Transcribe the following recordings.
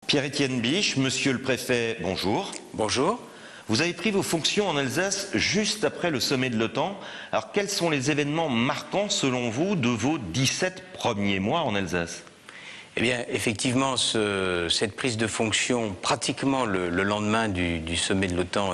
Pierre-Étienne Biche, monsieur le préfet, bonjour. Bonjour. Vous avez pris vos fonctions en Alsace juste après le sommet de l'OTAN. Alors quels sont les événements marquants selon vous de vos 17 premiers mois en Alsace ? Eh bien, effectivement, cette prise de fonction, pratiquement le lendemain du sommet de l'OTAN,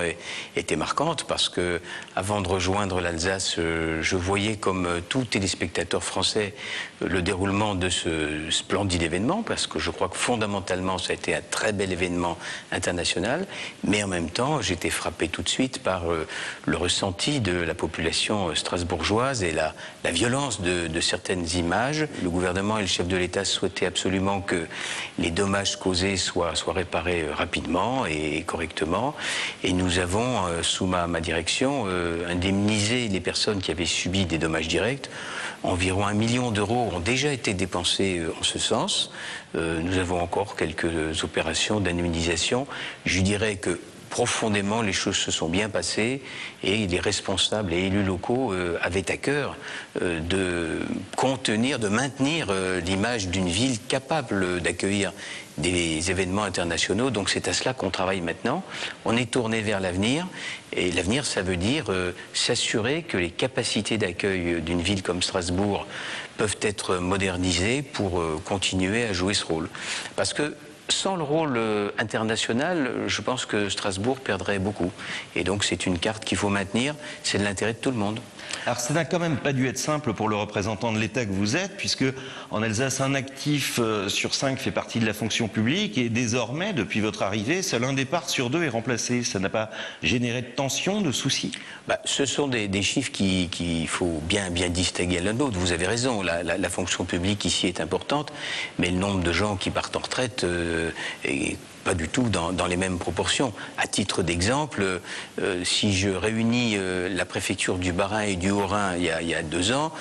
était marquante parce que, avant de rejoindre l'Alsace, je voyais comme tout téléspectateur français le déroulement de ce splendide événement, parce que je crois que fondamentalement, ça a été un très bel événement international, mais en même temps, j'étais frappé tout de suite par le ressenti de la population strasbourgeoise et la violence de certaines images. Le gouvernement et le chef de l'État souhaitaient absolument que les dommages causés soient réparés rapidement et correctement. Et nous avons, sous ma direction, indemnisé les personnes qui avaient subi des dommages directs. Environ 1 million d'euros ont déjà été dépensés en ce sens. Nous avons encore quelques opérations d'indemnisation. Je dirais que profondément, les choses se sont bien passées et les responsables et élus locaux avaient à cœur de contenir, de maintenir l'image d'une ville capable d'accueillir des événements internationaux. Donc c'est à cela qu'on travaille maintenant. On est tourné vers l'avenir et l'avenir, ça veut dire s'assurer que les capacités d'accueil d'une ville comme Strasbourg peuvent être modernisées pour continuer à jouer ce rôle. Parce que sans le rôle international, je pense que Strasbourg perdrait beaucoup. Et donc c'est une carte qu'il faut maintenir, c'est de l'intérêt de tout le monde. Alors ça n'a quand même pas dû être simple pour le représentant de l'État que vous êtes, puisque en Alsace, un actif sur 5 fait partie de la fonction publique, et désormais, depuis votre arrivée, seul un départ sur 2 est remplacé. Ça n'a pas généré de tensions, de soucis ? Ce sont des chiffres qu'il faut bien distinguer l'un de l'autre. Vous avez raison, la fonction publique ici est importante, mais le nombre de gens qui partent en retraite est pas du tout dans les mêmes proportions. À titre d'exemple, si je réunis la préfecture du Bas-Rhin et du Haut-Rhin il y a 2 ans,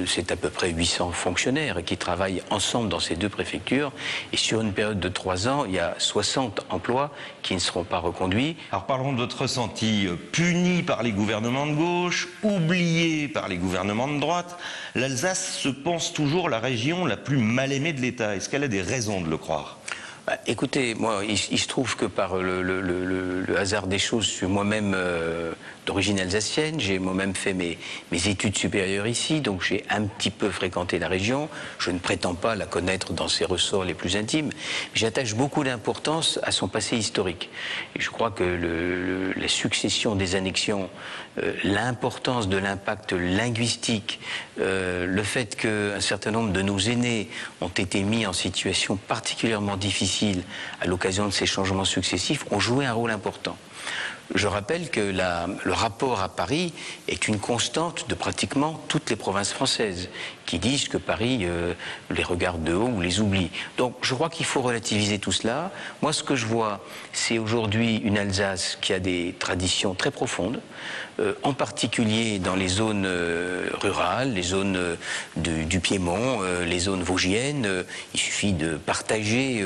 c'est à peu près 800 fonctionnaires qui travaillent ensemble dans ces 2 préfectures. Et sur une période de 3 ans, il y a 60 emplois qui ne seront pas reconduits. Alors parlons de votre ressenti. Puni par les gouvernements de gauche, oublié par les gouvernements de droite, l'Alsace se pense toujours la région la plus mal aimée de l'État. Est-ce qu'elle a des raisons de le croire ? Écoutez, moi, il se trouve que par le hasard des choses, je suis moi-même d'origine alsacienne, j'ai moi-même fait mes études supérieures ici, donc j'ai un petit peu fréquenté la région. Je ne prétends pas la connaître dans ses ressorts les plus intimes, mais j'attache beaucoup d'importance à son passé historique. Et je crois que la succession des annexions, l'importance de l'impact linguistique, le fait qu'un certain nombre de nos aînés ont été mis en situation particulièrement difficile à l'occasion de ces changements successifs, ont joué un rôle important. Je rappelle que le rapport à Paris est une constante de pratiquement toutes les provinces françaises qui disent que Paris les regarde de haut ou les oublie. Donc je crois qu'il faut relativiser tout cela. Moi, ce que je vois, c'est aujourd'hui une Alsace qui a des traditions très profondes, en particulier dans les zones rurales, les zones du Piémont, les zones vosgiennes. Il suffit de partager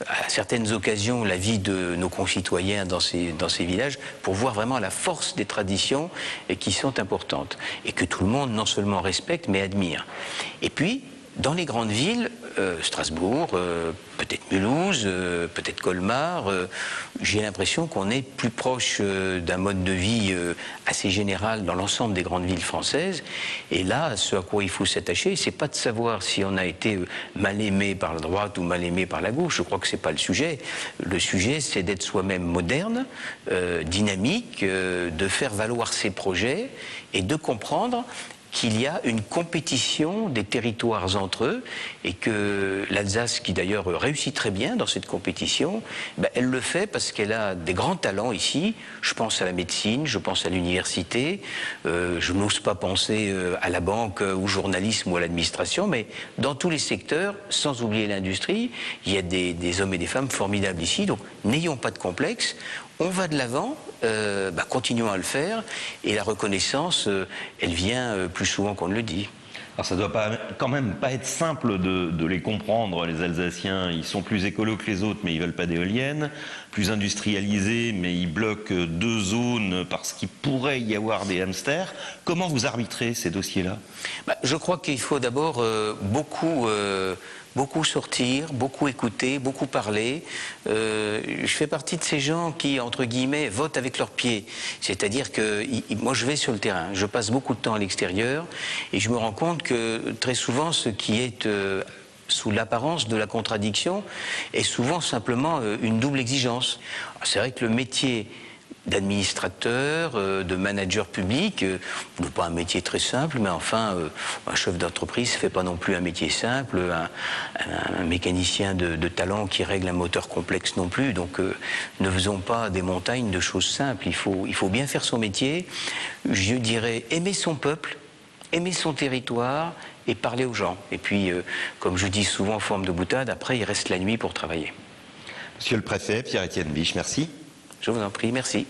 à certaines occasions la vie de nos concitoyens dans ces villages pour voir vraiment la force des traditions qui sont importantes et que tout le monde non seulement respecte mais admire. Et puis, dans les grandes villes, Strasbourg, peut-être Mulhouse, peut-être Colmar, j'ai l'impression qu'on est plus proche d'un mode de vie assez général dans l'ensemble des grandes villes françaises. Et là, ce à quoi il faut s'attacher, c'est pas de savoir si on a été mal aimé par la droite ou mal aimé par la gauche. Je crois que c'est pas le sujet. Le sujet, c'est d'être soi-même moderne, dynamique, de faire valoir ses projets et de comprendre qu'il y a une compétition des territoires entre eux et que l'Alsace, qui d'ailleurs réussit très bien dans cette compétition, elle le fait parce qu'elle a des grands talents ici. Je pense à la médecine, je pense à l'université, je n'ose pas penser à la banque, au journalisme ou à l'administration, mais dans tous les secteurs, sans oublier l'industrie, il y a des hommes et des femmes formidables ici. Donc n'ayons pas de complexe, on va de l'avant, continuons à le faire, et la reconnaissance, elle vient plus souvent qu'on ne le dit. Alors ça doit quand même pas être simple de les comprendre, les Alsaciens. Ils sont plus écolos que les autres, mais ils veulent pas d'éoliennes. Plus industrialisés, mais ils bloquent 2 zones parce qu'il pourrait y avoir des hamsters. Comment vous arbitrez ces dossiers-là ? Je crois qu'il faut d'abord beaucoup beaucoup sortir, beaucoup écouter, beaucoup parler. Je fais partie de ces gens qui, entre guillemets, votent avec leurs pieds. C'est-à-dire que moi, je vais sur le terrain, je passe beaucoup de temps à l'extérieur et je me rends compte que très souvent, ce qui est sous l'apparence de la contradiction est souvent simplement une double exigence. C'est vrai que le métier d'administrateur, de manager public, n'est pas un métier très simple, mais enfin, un chef d'entreprise ne fait pas non plus un métier simple, un mécanicien de talent qui règle un moteur complexe non plus, donc ne faisons pas des montagnes de choses simples, il faut bien faire son métier, je dirais aimer son peuple, aimer son territoire et parler aux gens. Et puis, comme je dis souvent en forme de boutade, après il reste la nuit pour travailler. Monsieur le préfet, Pierre-Étienne Biche, merci. Je vous en prie, merci.